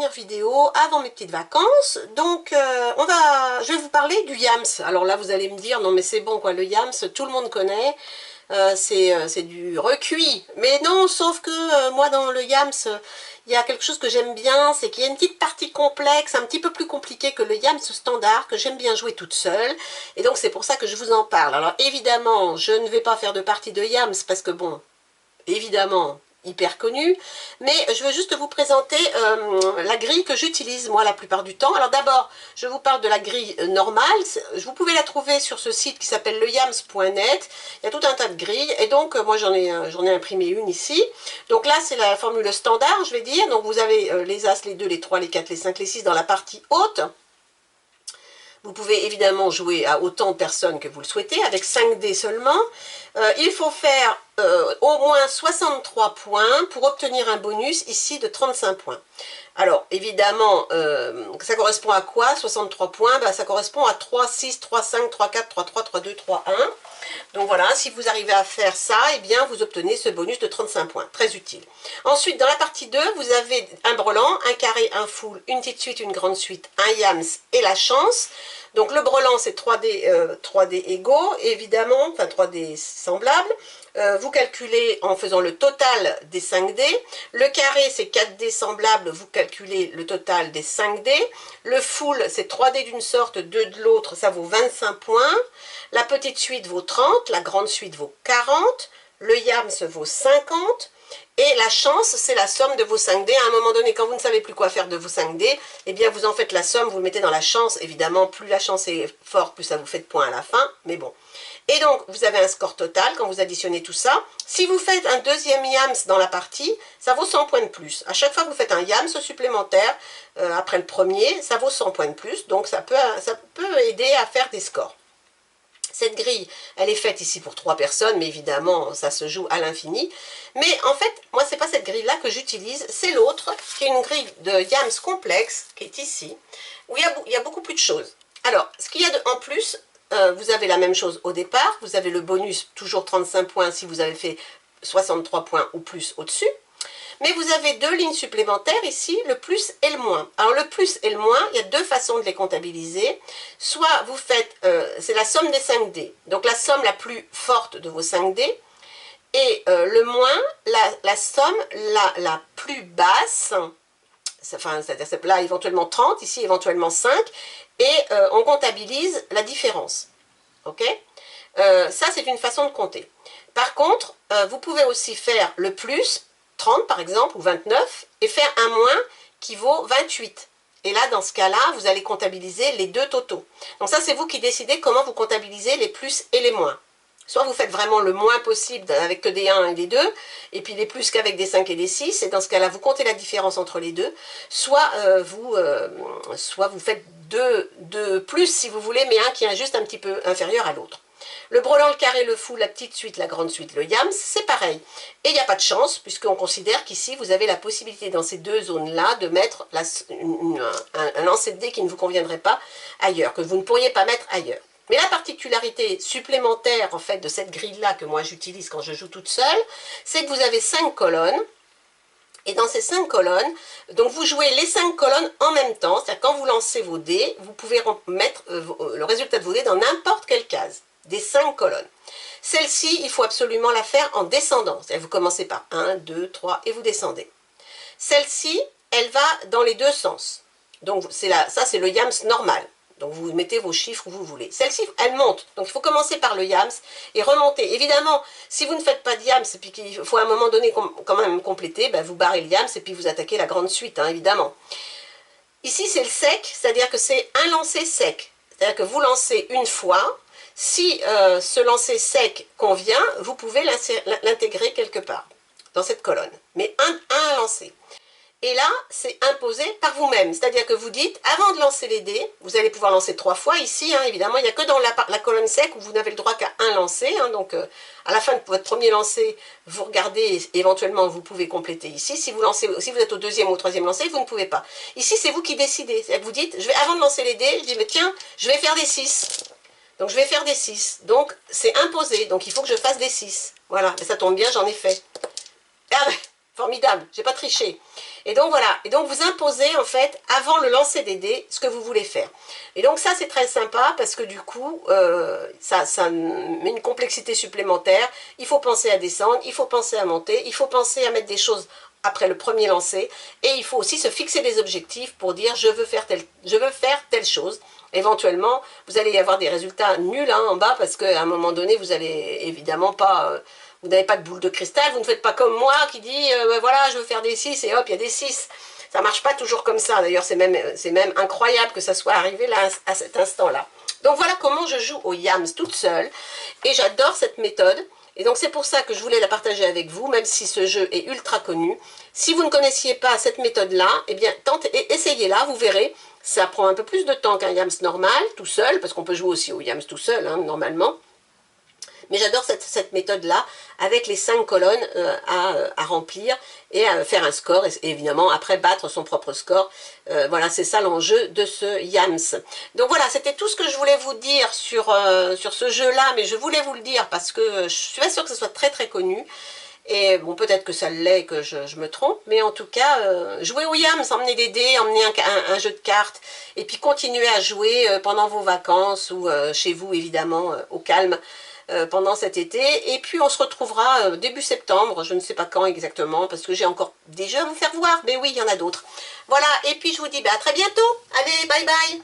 dernière vidéo avant mes petites vacances. Donc je vais vous parler du yams. Alors là vous allez me dire non mais c'est bon quoi, le yams tout le monde connaît, c'est du recuit. Mais non, sauf que moi dans le yams il y a quelque chose que j'aime bien, c'est qu'il y a une petite partie complexe, un petit peu plus compliquée que le yams standard, que j'aime bien jouer toute seule. Et donc c'est pour ça que je vous en parle. Alors évidemment je ne vais pas faire de partie de yams parce que bon, évidemment hyper connu, mais je veux juste vous présenter la grille que j'utilise moi la plupart du temps. Alors d'abord, je vous parle de la grille normale. Vous pouvez la trouver sur ce site qui s'appelle leyams.net. Il y a tout un tas de grilles, et donc moi j'en ai imprimé une ici. Donc là c'est la formule standard, je vais dire. Donc vous avez les As, les 2, les 3, les 4, les 5, les 6 dans la partie haute. Vous pouvez évidemment jouer à autant de personnes que vous le souhaitez, avec 5 dés seulement. Il faut faire au moins 63 points pour obtenir un bonus ici de 35 points. Alors évidemment, ça correspond à quoi 63 points? Ça correspond à 3, 6, 3, 5, 3, 4, 3, 3, 3, 2, 3, 1. Donc voilà, si vous arrivez à faire ça, eh bien vous obtenez ce bonus de 35 points, très utile. Ensuite, dans la partie 2, vous avez un brelan, un carré, un full, une petite suite, une grande suite, un yams et la chance. Donc le brelan, c'est 3D égaux, évidemment, enfin 3D semblables. Vous calculez en faisant le total des 5 dés. Le carré, c'est 4 dés semblables, vous calculez le total des 5 dés. Le full, c'est 3 dés d'une sorte, 2 de l'autre, ça vaut 25 points. La petite suite vaut 30, la grande suite vaut 40, le yams vaut 50. Et la chance, c'est la somme de vos 5 dés. À un moment donné, quand vous ne savez plus quoi faire de vos 5 dés, eh bien vous en faites la somme, vous le mettez dans la chance. Évidemment, plus la chance est forte, plus ça vous fait de points à la fin, mais bon. Et donc, vous avez un score total quand vous additionnez tout ça. Si vous faites un deuxième yams dans la partie, ça vaut 100 points de plus. À chaque fois que vous faites un yams supplémentaire, après le premier, ça vaut 100 points de plus. Donc, ça peut aider à faire des scores. Cette grille, elle est faite ici pour 3 personnes, mais évidemment, ça se joue à l'infini. Mais en fait, moi, c'est pas cette grille-là que j'utilise, c'est l'autre, qui est une grille de yams complexe, qui est ici, où il y a beaucoup plus de choses. Alors, ce qu'il y a en plus, vous avez la même chose au départ, vous avez le bonus, toujours 35 points si vous avez fait 63 points ou plus au-dessus. Mais vous avez 2 lignes supplémentaires ici, le plus et le moins. Alors le plus et le moins, il y a 2 façons de les comptabiliser. Soit vous faites, c'est la somme des 5 dés, donc la somme la plus forte de vos 5 dés, et le moins, la somme la plus basse, enfin, c'est-à-dire là éventuellement 30, ici éventuellement 5, et on comptabilise la différence. Ok? Ça c'est une façon de compter. Par contre, vous pouvez aussi faire le plus, 30 par exemple, ou 29, et faire un moins qui vaut 28. Et là, dans ce cas-là, vous allez comptabiliser les 2 totaux. Donc ça, c'est vous qui décidez comment vous comptabilisez les plus et les moins. Soit vous faites vraiment le moins possible avec que des 1 et des 2, et puis les plus qu'avec des 5 et des 6, et dans ce cas-là, vous comptez la différence entre les deux. Soit vous faites 2 plus, si vous voulez, mais un qui est juste un petit peu inférieur à l'autre. Le brelan, le carré, le fou, la petite suite, la grande suite, le yams, c'est pareil. Et il n'y a pas de chance, puisqu'on considère qu'ici, vous avez la possibilité dans ces 2 zones-là de mettre un lancer de dés qui ne vous conviendrait pas ailleurs, que vous ne pourriez pas mettre ailleurs. Mais la particularité supplémentaire, en fait, de cette grille-là que moi j'utilise quand je joue toute seule, c'est que vous avez 5 colonnes. Et dans ces 5 colonnes, donc vous jouez les 5 colonnes en même temps, c'est-à-dire quand vous lancez vos dés, vous pouvez mettre le résultat de vos dés dans n'importe quelle case des 5 colonnes. Celle-ci, il faut absolument la faire en descendant. Vous commencez par 1, 2, 3 et vous descendez. Celle-ci, elle va dans les 2 sens. Donc ça, c'est le yams normal. Donc vous mettez vos chiffres où vous voulez. Celle-ci, elle monte. Donc il faut commencer par le yams et remonter. Évidemment, si vous ne faites pas de yams et puis qu'il faut à un moment donné quand même compléter, ben vous barrez le yams et puis vous attaquez la grande suite, hein, évidemment. Ici, c'est le sec, c'est-à-dire que c'est un lancer sec. C'est-à-dire que vous lancez une fois. Si ce lancer sec convient, vous pouvez l'intégrer quelque part dans cette colonne. Mais un lancer. Et là, c'est imposé par vous-même. C'est-à-dire que vous dites, avant de lancer les dés, vous allez pouvoir lancer 3 fois ici, hein, évidemment. Il n'y a que dans la colonne sec où vous n'avez le droit qu'à un lancer. Hein, donc, à la fin de votre premier lancer, vous regardez, et éventuellement, vous pouvez compléter ici. Si vous êtes au 2e ou au 3e lancer, vous ne pouvez pas. Ici, c'est vous qui décidez. C'est-à-dire que vous dites, avant de lancer les dés, je dis, mais tiens, je vais faire des 6. Donc, je vais faire des 6. Donc, c'est imposé. Donc, il faut que je fasse des 6. Voilà. Et ça tombe bien, j'en ai fait. Ah ben, formidable, j'ai pas triché. Et donc voilà, et donc vous imposez en fait, avant le lancer des dés, ce que vous voulez faire. Et donc ça c'est très sympa parce que du coup, ça met une complexité supplémentaire. Il faut penser à descendre, il faut penser à monter, il faut penser à mettre des choses après le premier lancer. Et il faut aussi se fixer des objectifs pour dire je veux faire telle chose. Éventuellement, vous allez y avoir des résultats nuls hein, en bas parce qu'à un moment donné, vous allez évidemment pas... vous n'avez pas de boule de cristal, vous ne faites pas comme moi qui dit voilà, je veux faire des 6 et hop, il y a des 6. Ça ne marche pas toujours comme ça. D'ailleurs, c'est même incroyable que ça soit arrivé là, à cet instant-là. Donc voilà comment je joue au Yams toute seule. Et j'adore cette méthode. Et donc c'est pour ça que je voulais la partager avec vous, même si ce jeu est ultra connu. Si vous ne connaissiez pas cette méthode-là, eh bien essayez-la, vous verrez. Ça prend un peu plus de temps qu'un Yams normal, tout seul, parce qu'on peut jouer aussi au Yams tout seul, hein, normalement. Mais j'adore cette méthode-là, avec les 5 colonnes à remplir et à faire un score, et évidemment après battre son propre score. Voilà, c'est ça l'enjeu de ce Yams. Donc voilà, c'était tout ce que je voulais vous dire sur ce jeu-là, mais je voulais vous le dire parce que je suis pas sûre que ce soit très très connu. Et bon, peut-être que ça l'est, que je me trompe, mais en tout cas, jouez au Yams, emmenez des dés, emmenez un jeu de cartes, et puis continuez à jouer pendant vos vacances, ou chez vous évidemment, au calme, pendant cet été. Et puis on se retrouvera début septembre, je ne sais pas quand exactement, parce que j'ai encore des jeux à vous faire voir, mais oui, il y en a d'autres. Voilà, et puis je vous dis à très bientôt, allez, bye bye.